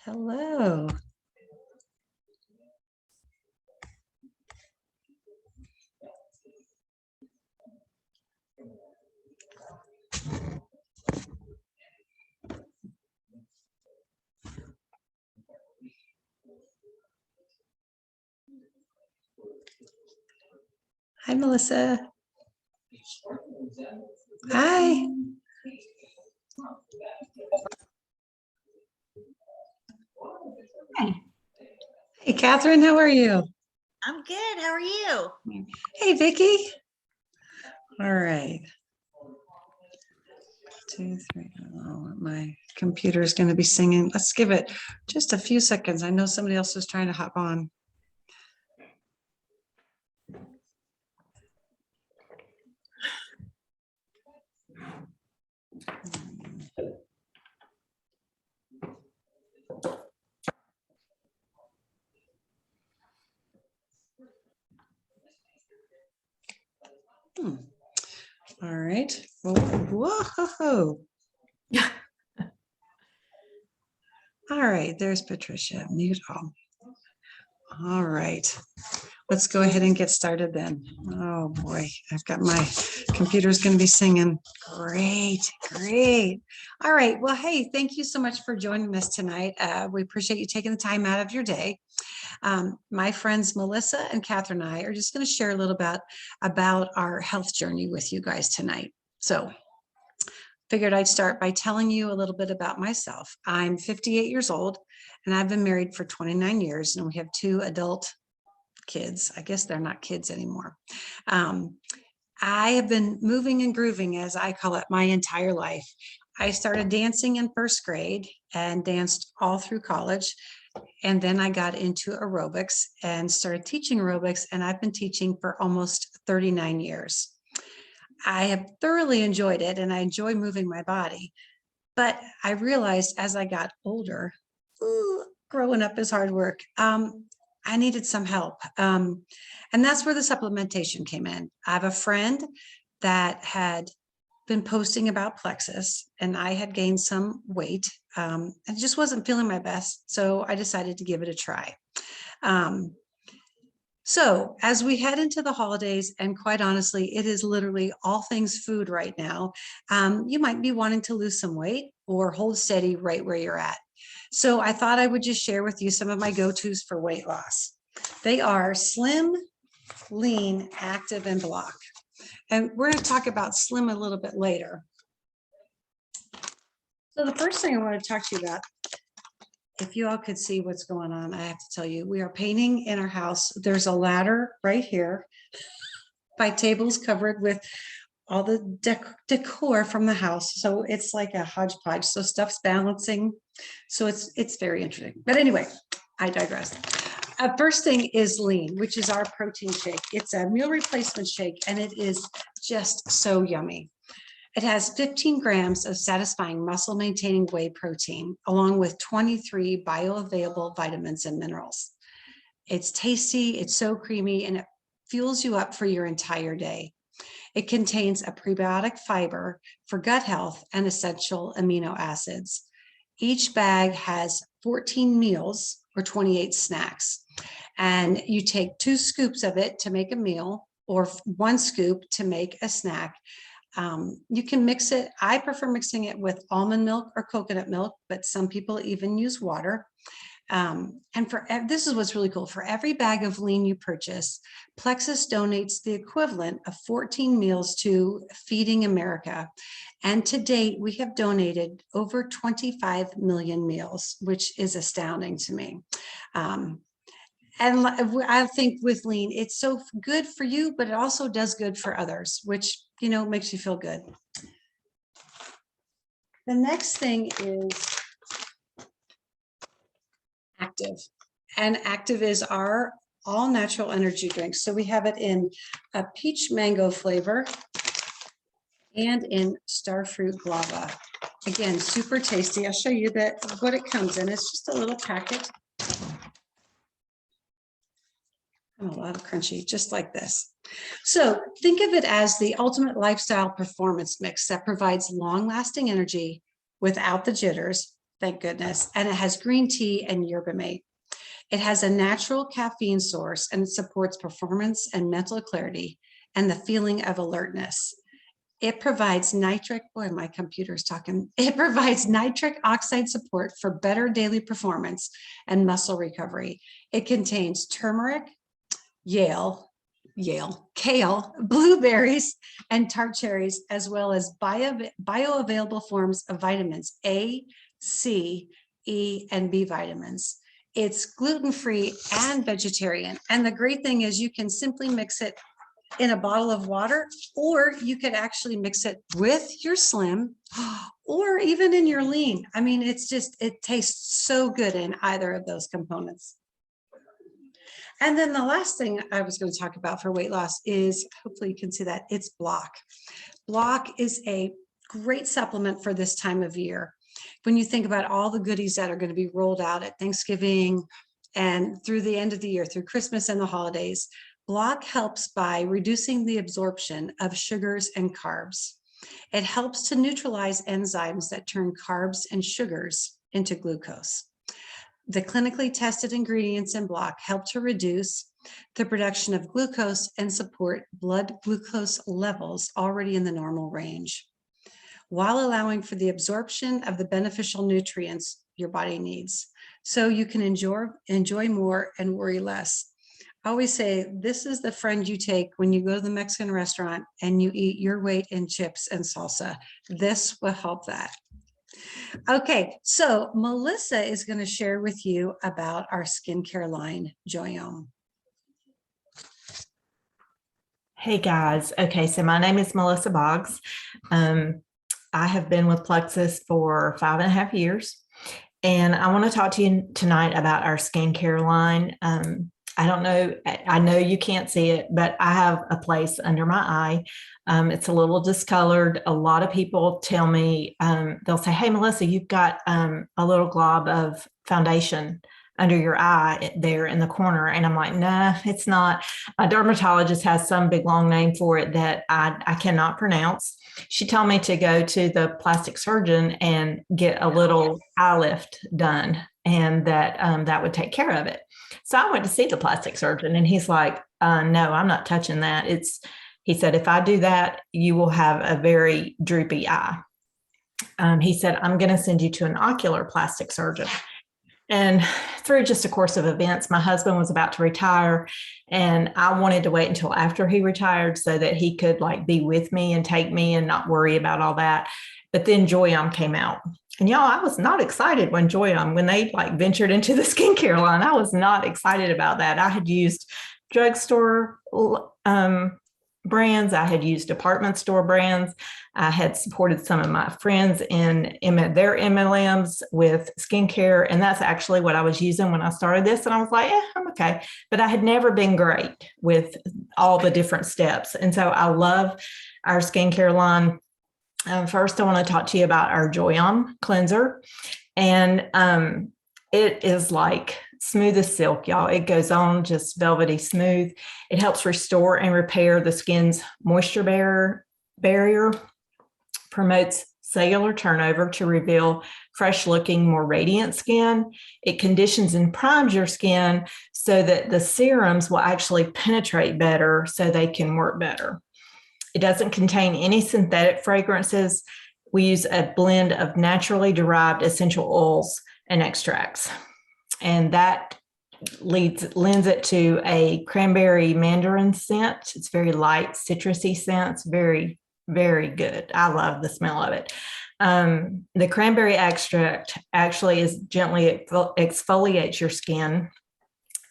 Hello. Hi, Melissa. Hi. Hey, Catherine, how are you? I'm good. How are you? Hey, Vicki. All right. 2, 3. Oh, my computer is going to be singing. Let's give it just a few seconds. I know somebody else is trying to hop on. All right. Whoa. All right. There's Patricia. Mute all. All right. Let's go ahead and get started then. Oh boy, I've got my computer's going to be singing. Great. All right. Well, hey, thank you so much for joining us tonight. We appreciate you taking the time out of your day. My friends Melissa and Catherine and I are just going to share a little bit about our health journey with you guys tonight. So figured I'd start by telling you a little bit about myself. I'm 58 years old and I've been married for 29 years and we have 2 adult kids. I guess they're not kids anymore. I have been moving and grooving, as I call it, my entire life. I started dancing in 1st grade and danced all through college. And then I got into aerobics and started teaching aerobics. And I've been teaching for almost 39 years. I have thoroughly enjoyed it and I enjoy moving my body. But I realized as I got older, growing up is hard work. I needed some help. And that's where the supplementation came in. I have a friend that had been posting about Plexus and I had gained some weight and just wasn't feeling my best. So I decided to give it a try. So as we head into the holidays, and quite honestly, it is literally all things food right now. You might be wanting to lose some weight or hold steady right where you're at. So I thought I would just share with you some of my go-tos for weight loss. They are Slim, Lean, Active, and Block. And we're going to talk about Slim a little bit later. So the first thing I want to talk to you about, if you all could see what's going on, I have to tell you, we are painting in our house. There's a ladder right here by tables covered with all the decor from the house. So it's like a hodgepodge. So stuff's balancing. So it's very interesting. But anyway, I digress. First thing is Lean, which is our protein shake. It's a meal replacement shake, and it is just so yummy. It has 15 grams of satisfying muscle maintaining whey protein, along with 23 bioavailable vitamins and minerals. It's tasty, it's so creamy, and it fuels you up for your entire day. It contains a prebiotic fiber for gut health and essential amino acids. Each bag has 14 meals or 28 snacks. And you take 2 scoops of it to make a meal or 1 scoop to make a snack. You can mix it. I prefer mixing it with almond milk or coconut milk, but some people even use water. And this is what's really cool. For every bag of Lean you purchase, Plexus donates the equivalent of 14 meals to Feeding America. And to date, we have donated over 25 million meals, which is astounding to me. And I think with Lean, it's so good for you, but it also does good for others, which, you know, makes you feel good. The next thing is Active. And Active is our all natural energy drink. So we have it in a peach mango flavor and in starfruit guava. Again, super tasty. I'll show you what it comes in. It's just a little packet. I'm a lot of crunchy, just like this. So think of it as the ultimate lifestyle performance mix that provides long-lasting energy without the jitters, thank goodness, and it has green tea and yerba mate. It has a natural caffeine source and it supports performance and mental clarity and the feeling of alertness. It provides boy, my computer's talking. It provides nitric oxide support for better daily performance and muscle recovery. It contains turmeric, kale, blueberries, and tart cherries, as well as bioavailable forms of vitamins A, C, E, and B vitamins. It's gluten-free and vegetarian. And the great thing is you can simply mix it in a bottle of water, or you could actually mix it with your Slim or even in your Lean. I mean, it tastes so good in either of those components. And then the last thing I was going to talk about for weight loss is, hopefully you can see that, it's Block. Block is a great supplement for this time of year. When you think about all the goodies that are going to be rolled out at Thanksgiving and through the end of the year, through Christmas and the holidays, Block helps by reducing the absorption of sugars and carbs. It helps to neutralize enzymes that turn carbs and sugars into glucose. The clinically tested ingredients in Block help to reduce the production of glucose and support blood glucose levels already in the normal range, while allowing for the absorption of the beneficial nutrients your body needs, so you can enjoy more and worry less. I always say this is the friend you take when you go to the Mexican restaurant and you eat your weight in chips and salsa. This will help that. Okay, so Melissa is going to share with you about our skincare line, Joyome. Hey guys. Okay, so my name is Melissa Boggs. I have been with Plexus for 5.5 years, and I want to talk to you tonight about our skincare line. I don't know, I know you can't see it, but I have a place under my eye. It's a little discolored. A lot of people tell me, they'll say, hey, Melissa, you've got a little glob of foundation under your eye there in the corner. And I'm like, nah, it's not. My dermatologist has some big long name for it that I cannot pronounce. She told me to go to the plastic surgeon and get a little eye lift done, and that would take care of it. So I went to see the plastic surgeon, and he's like, no, I'm not touching that. He said, if I do that, you will have a very droopy eye. He said, I'm going to send you to an ocular plastic surgeon. And through just a course of events, my husband was about to retire, and I wanted to wait until after he retired so that he could be with me and take me and not worry about all that. But then Joyome came out. And y'all, I was not excited when they ventured into the skincare line. I was not excited about that. I had used drugstore brands. I had used department store brands. I had supported some of my friends in their MLMs with skincare. And that's actually what I was using when I started this. And I was like, I'm okay. But I had never been great with all the different steps. And so I love our skincare line. First, I want to talk to you about our Joyome cleanser. And it is like smooth as silk, y'all. It goes on just velvety smooth. It helps restore and repair the skin's moisture barrier, promotes cellular turnover to reveal fresh looking, more radiant skin. It conditions and primes your skin so that the serums will actually penetrate better so they can work better. It doesn't contain any synthetic fragrances. We use a blend of naturally derived essential oils and extracts. And that lends it to a cranberry mandarin scent. It's very light, citrusy scent. It's very, very good. I love the smell of it. The cranberry extract actually is gently exfoliates your skin.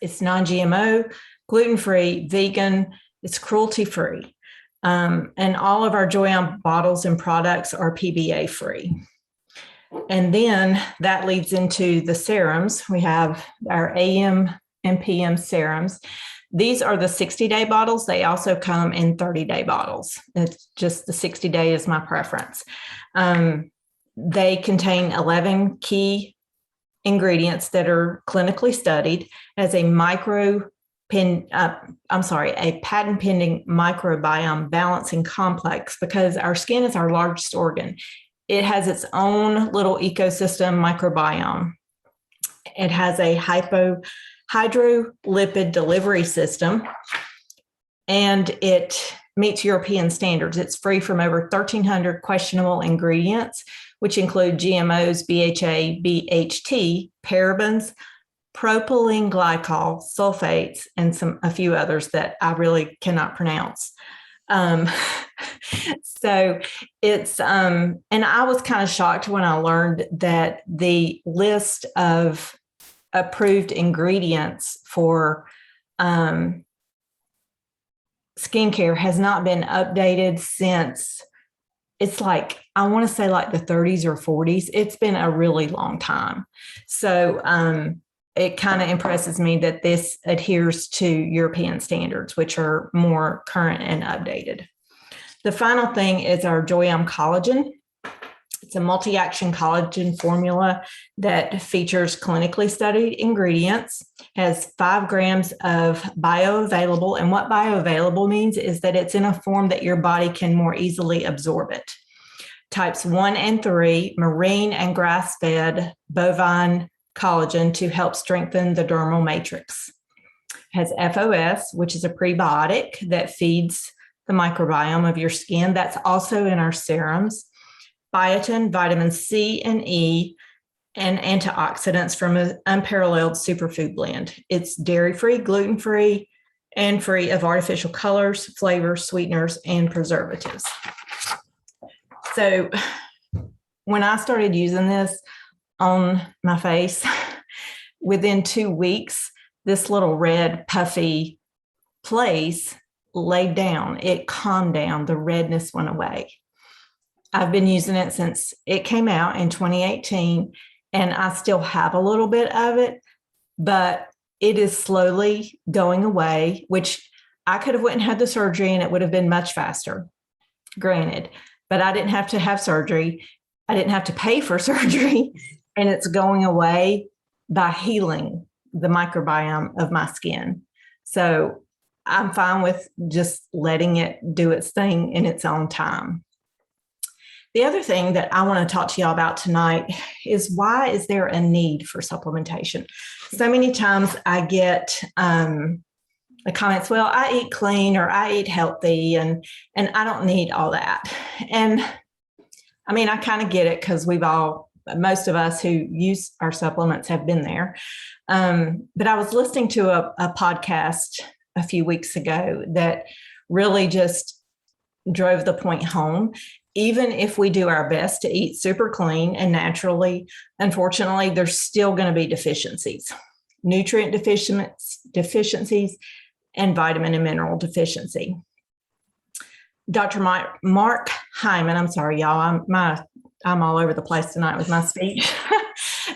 It's non-GMO, gluten-free, vegan. It's cruelty-free. And all of our Joyome bottles and products are PBA free. And then that leads into the serums. We have our AM and PM serums. These are the 60-day bottles. They also come in 30-day bottles. It's just the 60-day is my preference. They contain 11 key ingredients that are clinically studied as a micro a patent pending microbiome balancing complex, because our skin is our largest organ. It has its own little ecosystem microbiome. It has a hydrolipid delivery system, and it meets European standards. It's free from over 1,300 questionable ingredients, which include GMOs, BHA, BHT, parabens, propylene glycol, sulfates, and a few others that I really cannot pronounce. So it's, and I was kind of shocked when I learned that the list of approved ingredients for skincare has not been updated since, it's like, I want to say like the 30s or 40s. It's been a really long time. So it kind of impresses me that this adheres to European standards, which are more current and updated. The final thing is our Joyum Collagen. It's a multi-action collagen formula that features clinically studied ingredients, has 5 grams of bioavailable. And what bioavailable means is that it's in a form that your body can more easily absorb it. Types 1 and 3, marine and grass-fed bovine collagen to help strengthen the dermal matrix. Has FOS, which is a prebiotic that feeds the microbiome of your skin. That's also in our serums. Biotin, vitamin C and E, and antioxidants from an unparalleled superfood blend. It's dairy-free, gluten-free, and free of artificial colors, flavors, sweeteners, and preservatives. So when I started using this on my face, within 2 weeks, this little red puffy place laid down. It calmed down. The redness went away. I've been using it since it came out in 2018, and I still have a little bit of it, but it is slowly going away, which I could have went and had the surgery and it would have been much faster, granted, but I didn't have to have surgery. I didn't have to pay for surgery, and it's going away by healing the microbiome of my skin. So I'm fine with just letting it do its thing in its own time. The other thing that I want to talk to y'all about tonight is, why is there a need for supplementation? So many times I get the comments, well, I eat clean or I eat healthy and I don't need all that. And I mean, I kind of get it, because most of us who use our supplements have been there. But I was listening to a podcast a few weeks ago that really just drove the point home. Even if we do our best to eat super clean and naturally, unfortunately, there's still going to be deficiencies, nutrient deficiencies, and vitamin and mineral deficiency. Dr. Mark Hyman, I'm sorry, y'all, I'm all over the place tonight with my speech.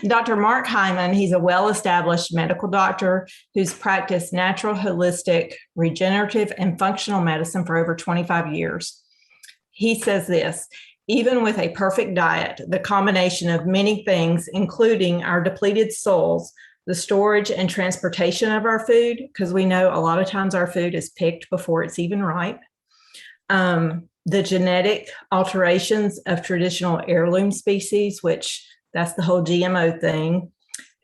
Dr. Mark Hyman, he's a well-established medical doctor who's practiced natural, holistic, regenerative, and functional medicine for over 25 years. He says this: even with a perfect diet, the combination of many things, including our depleted souls, the storage and transportation of our food, because we know a lot of times our food is picked before it's even ripe, the genetic alterations of traditional heirloom species, which that's the whole GMO thing,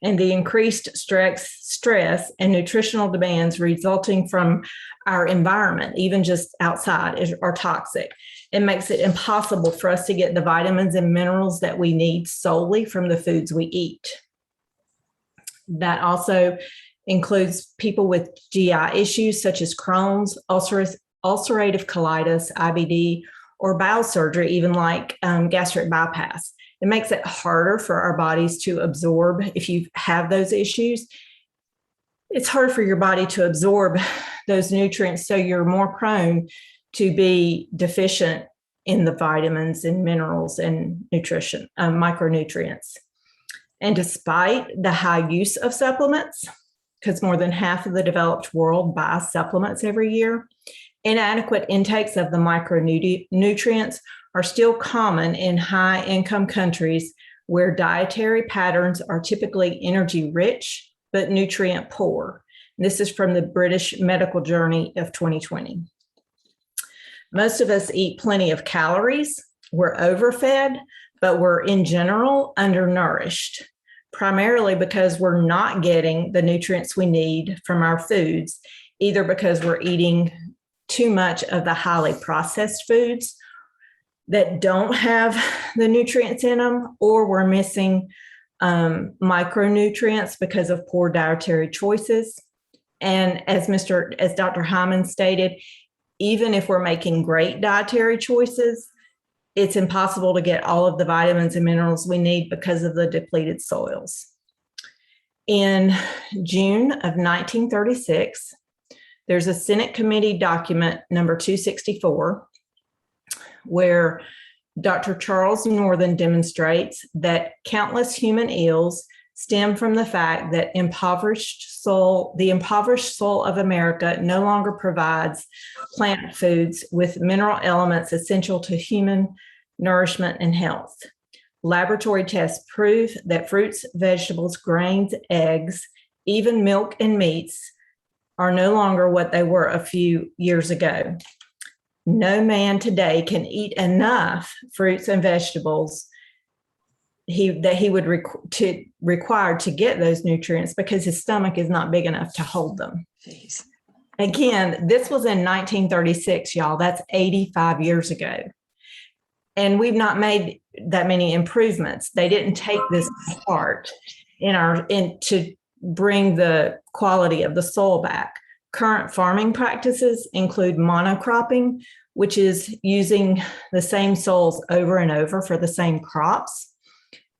and the increased stress and nutritional demands resulting from our environment, even just outside, are toxic. It makes it impossible for us to get the vitamins and minerals that we need solely from the foods we eat. That also includes people with GI issues such as Crohn's, ulcerative colitis, IBD, or bowel surgery, even like gastric bypass. It makes it harder for our bodies to absorb. If you have those issues, it's hard for your body to absorb those nutrients, so you're more prone to be deficient in the vitamins and minerals and nutrition, micronutrients. And despite the high use of supplements, because more than half of the developed world buys supplements every year, inadequate intakes of the micronutrients are still common in high-income countries where dietary patterns are typically energy-rich but nutrient-poor. This is from the British Medical Journal of 2020. Most of us eat plenty of calories. We're overfed, but we're in general undernourished, primarily because we're not getting the nutrients we need from our foods, either because we're eating too much of the highly processed foods that don't have the nutrients in them, or we're missing micronutrients because of poor dietary choices. And as Dr. Hyman stated, even if we're making great dietary choices, it's impossible to get all of the vitamins and minerals we need because of the depleted soils. In June of 1936, there's a Senate committee document number 264, where Dr. Charles Northern demonstrates that countless human ills stem from the fact that the impoverished soil of America no longer provides plant foods with mineral elements essential to human nourishment and health. Laboratory tests prove that fruits, vegetables, grains, eggs, even milk and meats are no longer what they were a few years ago. No man today can eat enough fruits and vegetables that he would require to get those nutrients because his stomach is not big enough to hold them. Jeez. Again, this was in 1936, y'all. That's 85 years ago. And we've not made that many improvements. They didn't take this to heart to bring the quality of the soil back. Current farming practices include monocropping, which is using the same soils over and over for the same crops,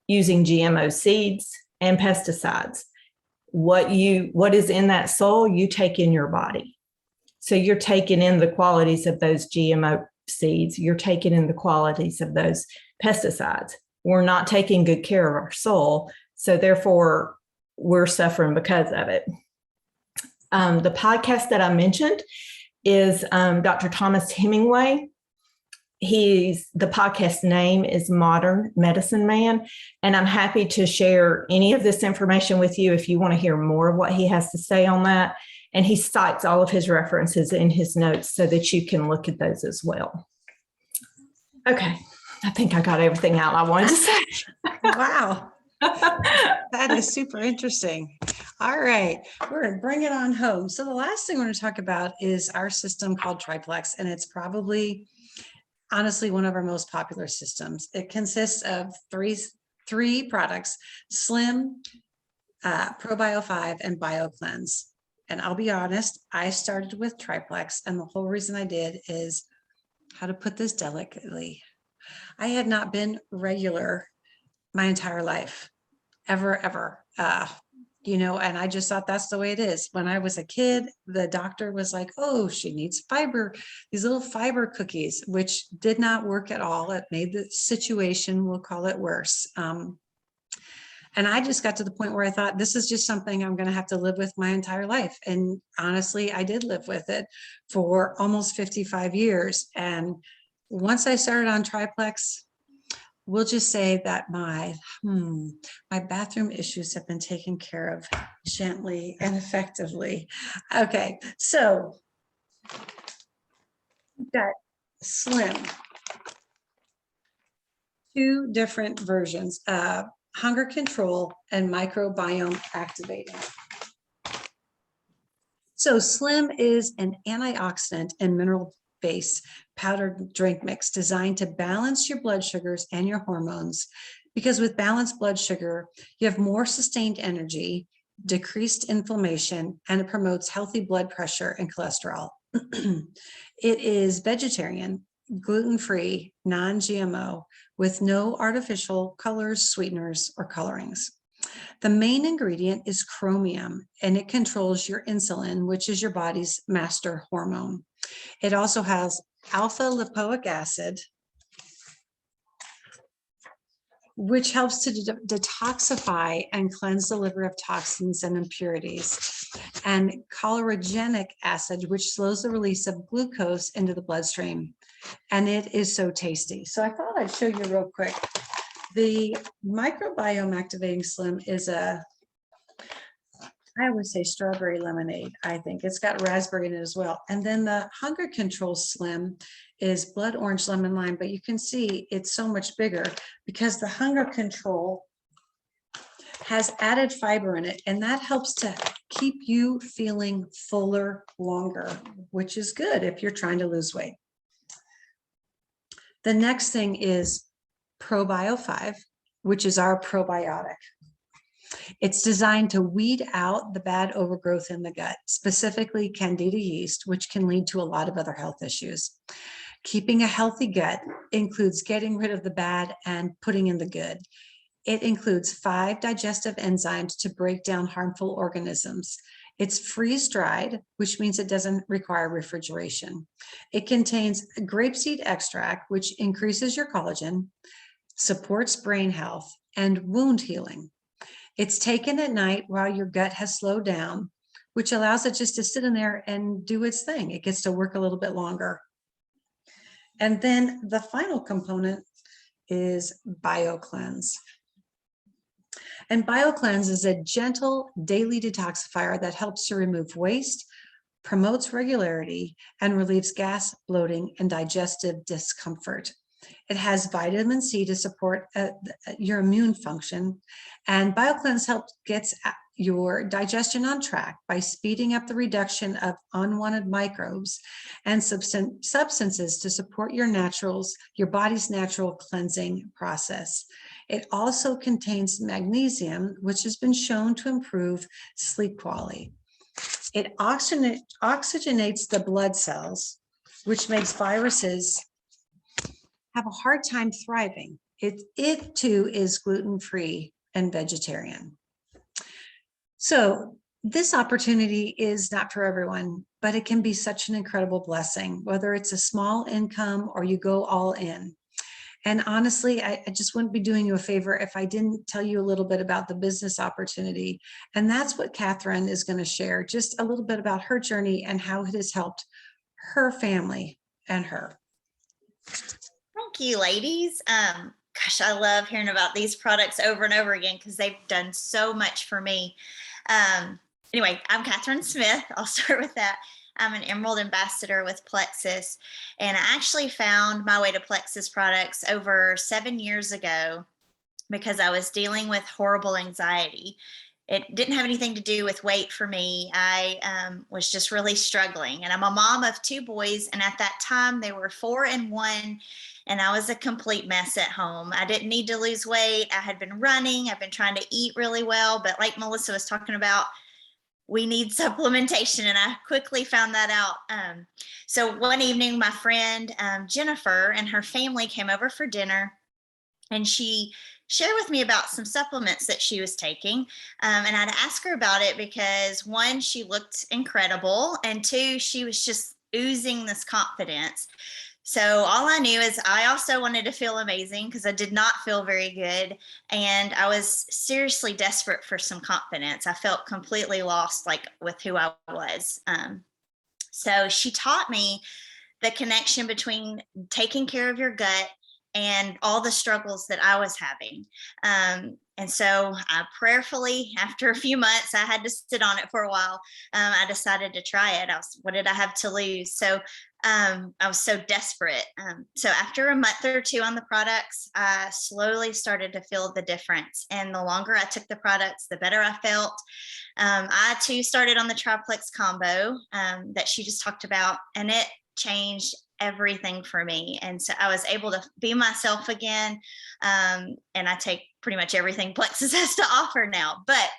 using GMO seeds and pesticides. What is in that soil, you take in your body. So you're taking in the qualities of those GMO seeds, you're taking in the qualities of those pesticides. We're not taking good care of our soil, so therefore we're suffering because of it. The podcast that I mentioned is Dr. Thomas Hemingway. The podcast name is Modern Medicine Man, and I'm happy to share any of this information with you if you want to hear more of what he has to say on that. And he cites all of his references in his notes so that you can look at those as well. Okay, I think I got everything out I wanted to say. Wow. That is super interesting. All right, we're going to bring it on home. So the last thing we're going to talk about is our system called Triplex, and it's probably, honestly, one of our most popular systems. It consists of three products: Slim, ProBio 5, and BioCleanse. And I'll be honest, I started with Triplex, and the whole reason I did is, how to put this delicately, I had not been regular my entire life, ever. And I just thought that's the way it is. When I was a kid, the doctor was like, oh, she needs fiber, these little fiber cookies, which did not work at all. It made the situation, we'll call it, worse. And I just got to the point where I thought, this is just something I'm going to have to live with my entire life. And honestly, I did live with it for almost 55 years. And once I started on Triplex, we'll just say that my bathroom issues have been taken care of gently and effectively. Okay, so we've got Slim, two different versions, hunger control and microbiome activating. So Slim is an antioxidant and mineral-based powdered drink mix designed to balance your blood sugars and your hormones, because with balanced blood sugar, you have more sustained energy, decreased inflammation, and it promotes healthy blood pressure and cholesterol. It is vegetarian, gluten-free, non-GMO, with no artificial colors, sweeteners, or colorings. The main ingredient is chromium, and it controls your insulin, which is your body's master hormone. It also has alpha lipoic acid, which helps to detoxify and cleanse the liver of toxins and impurities, and cholerogenic acid, which slows the release of glucose into the bloodstream. And it is so tasty. So I thought I'd show you real quick. The microbiome activating Slim is a I always say strawberry lemonade. I think it's got raspberry in it as well. And then the Hunger Control Slim is blood orange lemon lime, but you can see it's so much bigger because the Hunger Control has added fiber in it, and that helps to keep you feeling fuller longer, which is good if you're trying to lose weight. The next thing is ProBio 5, which is our probiotic. It's designed to weed out the bad overgrowth in the gut, specifically Candida yeast, which can lead to a lot of other health issues. Keeping a healthy gut includes getting rid of the bad and putting in the good. It includes 5 digestive enzymes to break down harmful organisms. It's freeze-dried, which means it doesn't require refrigeration. It contains grapeseed extract, which increases your collagen, supports brain health, and wound healing. It's taken at night while your gut has slowed down, which allows it just to sit in there and do its thing. It gets to work a little bit longer. And then the final component is BioCleanse. And BioCleanse is a gentle daily detoxifier that helps to remove waste, promotes regularity, and relieves gas, bloating, and digestive discomfort. It has vitamin C to support your immune function, and BioCleanse helps gets your digestion on track by speeding up the reduction of unwanted microbes and substances to support your body's natural cleansing process. It also contains magnesium, which has been shown to improve sleep quality. It oxygenates the blood cells, which makes viruses have a hard time thriving. It too is gluten-free and vegetarian. So this opportunity is not for everyone, but it can be such an incredible blessing, whether it's a small income or you go all in. And honestly, I just wouldn't be doing you a favor if I didn't tell you a little bit about the business opportunity. And that's what Catherine is going to share, just a little bit about her journey and how it has helped her family and her. Thank you, ladies. Gosh, I love hearing about these products over and over again because they've done so much for me. Anyway, I'm Catherine Smith. I'll start with that. I'm an Emerald Ambassador with Plexus, and I actually found my way to Plexus products over 7 years ago because I was dealing with horrible anxiety. It didn't have anything to do with weight for me. I was just really struggling, and I'm a mom of 2 boys, and at that time they were 4 and 1, and I was a complete mess at home. I didn't need to lose weight. I had been running. I've been trying to eat really well, but like Melissa was talking about, we need supplementation, and I quickly found that out. So one evening, my friend Jennifer and her family came over for dinner, and she shared with me about some supplements that she was taking. And I'd ask her about it because 1, she looked incredible, and 2, she was just oozing this confidence. So all I knew is I also wanted to feel amazing because I did not feel very good. And I was seriously desperate for some confidence. I felt completely lost, like with who I was. So she taught me the connection between taking care of your gut and all the struggles that I was having. And so prayerfully, after a few months, I had to sit on it for a while. I decided to try it. What did I have to lose? So I was so desperate. So after a month or 2 on the products, I slowly started to feel the difference. And the longer I took the products, the better I felt. I too started on the Triplex combo that she just talked about, and it changed everything for me. And so I was able to be myself again. And I take pretty much everything Plexus has to offer now. But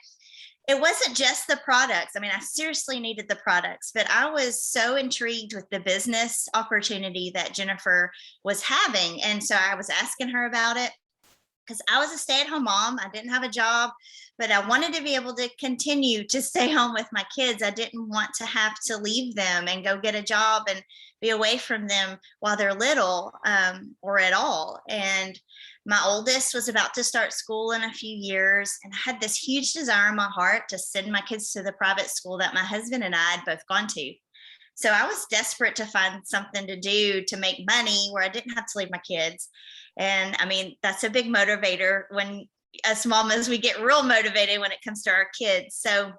it wasn't just the products. I mean, I seriously needed the products, but I was so intrigued with the business opportunity that Jennifer was having. And so I was asking her about it because I was a stay-at-home mom. I didn't have a job, but I wanted to be able to continue to stay home with my kids. I didn't want to have to leave them and go get a job and be away from them while they're little or at all. And my oldest was about to start school in a few years, and I had this huge desire in my heart to send my kids to the private school that my husband and I had both gone to. So I was desperate to find something to do to make money where I didn't have to leave my kids. And I mean, that's a big motivator when us mamas, we get real motivated when it comes to our kids. So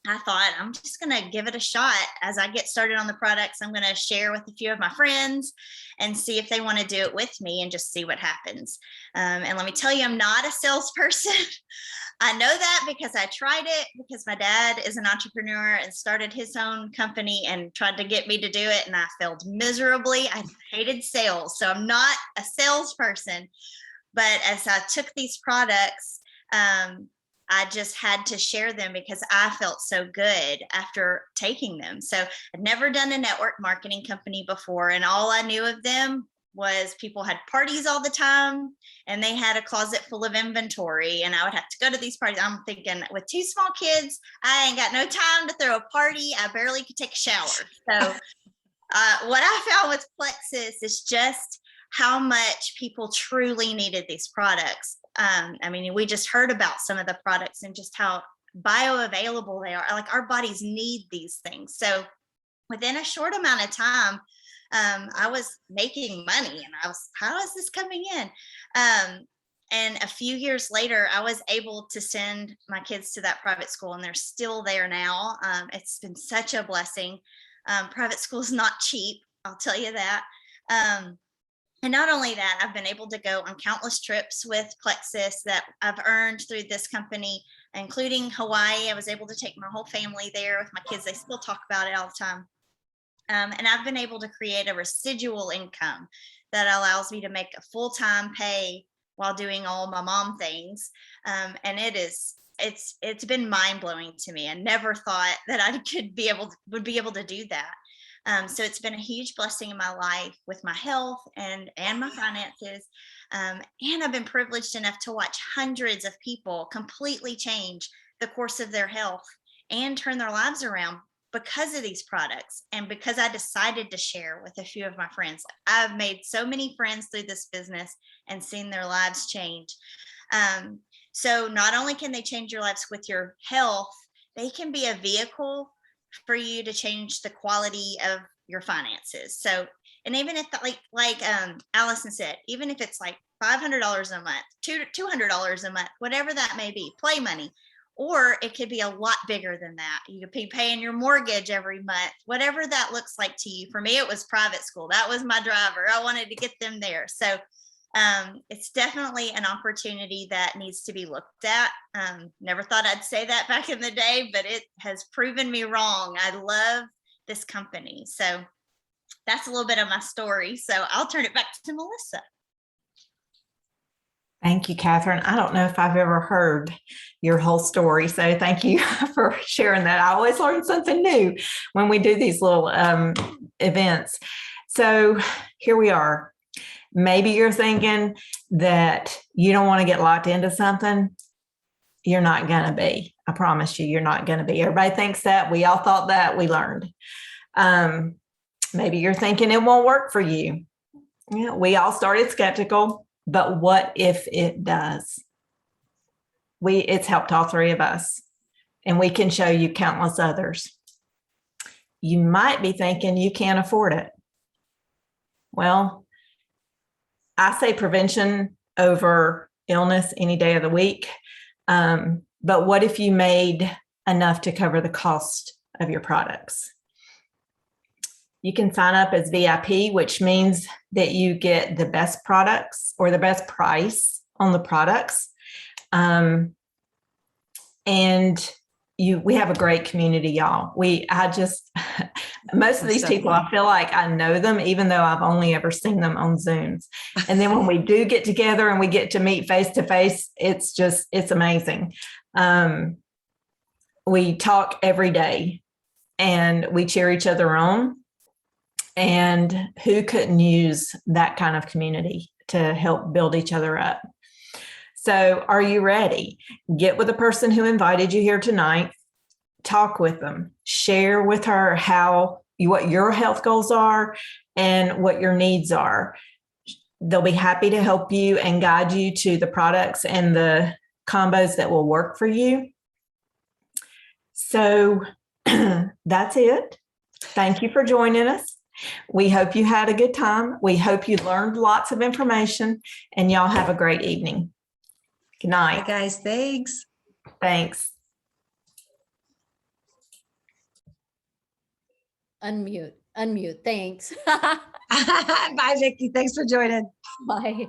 I thought I'm just going to give it a shot. As I get started on the products, I'm going to share with a few of my friends and see if they want to do it with me and just see what happens. And let me tell you, I'm not a salesperson. I know that because I tried it, because my dad is an entrepreneur and started his own company and tried to get me to do it. And I failed miserably. I hated sales. So I'm not a salesperson. But as I took these products, I just had to share them because I felt so good after taking them. So I'd never done a network marketing company before, and all I knew of them was people had parties all the time and they had a closet full of inventory, and I would have to go to these parties. I'm thinking, with 2 small kids, I ain't got no time to throw a party. I barely could take a shower. So what I found with Plexus is just how much people truly needed these products. I mean, we just heard about some of the products and just how bioavailable they are. Like, our bodies need these things. So within a short amount of time, I was making money, and I was, how is this coming in? And a few years later, I was able to send my kids to that private school, and they're still there now. It's been such a blessing. Private school is not cheap, I'll tell you that. And not only that, I've been able to go on countless trips with Plexus that I've earned through this company, including Hawaii. I was able to take my whole family there with my kids. They still talk about it all the time. And I've been able to create a residual income that allows me to make a full-time pay while doing all my mom things. And it's been mind-blowing to me. I never thought that I would be able to do that. So it's been a huge blessing in my life with my health and my finances. And I've been privileged enough to watch hundreds of people completely change the course of their health and turn their lives around because of these products, and because I decided to share with a few of my friends. I've made so many friends through this business and seen their lives change. So not only can they change your lives with your health, they can be a vehicle for you to change the quality of your finances. So, and even if like Allison said, even if it's like $500 a month, $200 a month, whatever that may be, play money, or it could be a lot bigger than that. You could be paying your mortgage every month, whatever that looks like to you. For me, it was private school. That was my driver. I wanted to get them there. So it's definitely an opportunity that needs to be looked at. Never thought I'd say that back in the day, but it has proven me wrong. I love this company. So that's a little bit of my story. So I'll turn it back to Melissa. Thank you, Catherine. I don't know if I've ever heard your whole story, so thank you for sharing that. I always learn something new when we do these little events. So here we are. Maybe you're thinking that you don't want to get locked into something. You're not going to be. I promise you, you're not going to be. Everybody thinks that. We all thought that. We learned. Maybe you're thinking it won't work for you. Yeah, we all started skeptical, but what if it does? It's helped all 3 of us, and we can show you countless others. You might be thinking you can't afford it. Well, I say prevention over illness any day of the week. But what if you made enough to cover the cost of your products? You can sign up as VIP, which means that you get the best products or the best price on the products. And we have a great community, y'all. Most of these people, I feel like I know them, even though I've only ever seen them on Zooms. And then when we do get together and we get to meet face to face, it's amazing. We talk every day and we cheer each other on. And who couldn't use that kind of community to help build each other up? So are you ready? Get with the person who invited you here tonight. Talk with them. Share with her what your health goals are and what your needs are. They'll be happy to help you and guide you to the products and the combos that will work for you. So that's it. Thank you for joining us. We hope you had a good time. We hope you learned lots of information, and y'all have a great evening. Good night. Bye, guys. Thanks. Thanks. Unmute. Thanks. Bye, Vicky. Thanks for joining. Bye.